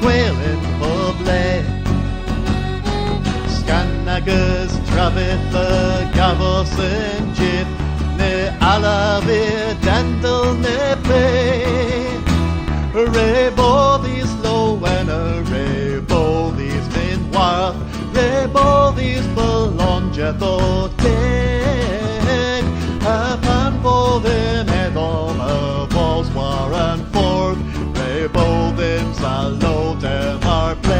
whaling poble. Scan agus traffic the gavos and jib, ne alavi dandel ne play. Rebo these low and a rebo these min warth, rebo these belong jetho take. Upon for them edom of walls war and forth, rebo them salute them our play.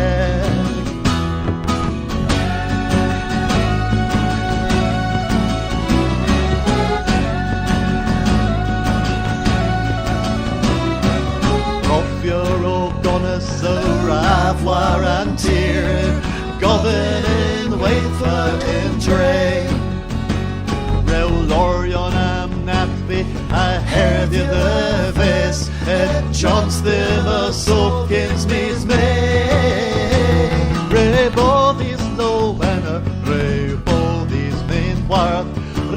Ravoir and tear, govern in wafer in tray. Rew lorion am nappy, I heard you the face, et chance them a soakins me's may. Rebo these low and a rebo these main worth,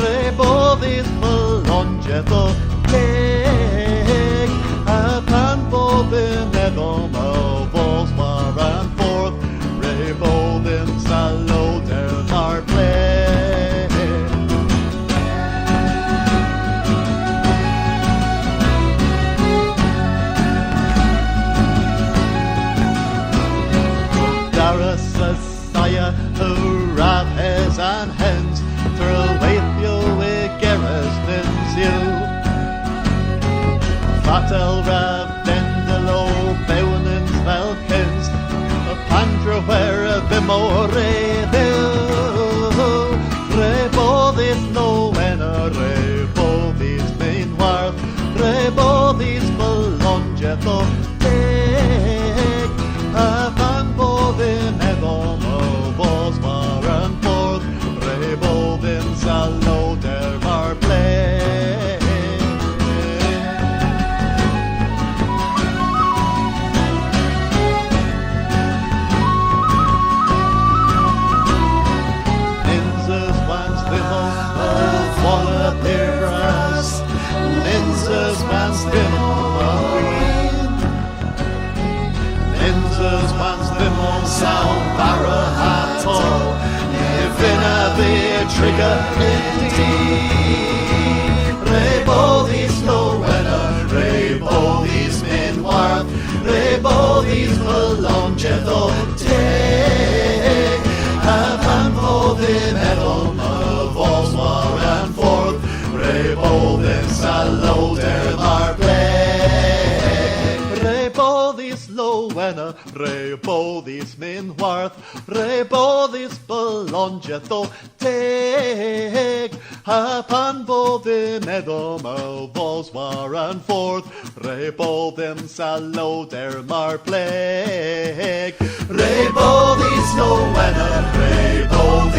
rebo these melongetho cake. Upon bobin edom of walls war and forth, rebo them salute them our play. Darus a saya who rav his and hens, through waith you with gerristins you. Fatel rav dendelo bewnens velkens, a pandra where a bimore bill. Rebo this low and a rebo this main worth, rebo this belongetho take. Upon bovin edom of walls war and forth, rebo them salute them our play. Ninjas wants them on green. Ninjas wants them on sound barahato. If in a beer trigger indeed. Rebo these low and a rebo these men worth. Rebo these belong jetho take. Upon for them at home of walls war and forth. Rebo them salute them our play. Rebo these low and a rebo these men worth. Rebo these belongetho take. Upon both them edom of walls war and forth. Rebo them salute them our play. Rebo these low and a rebo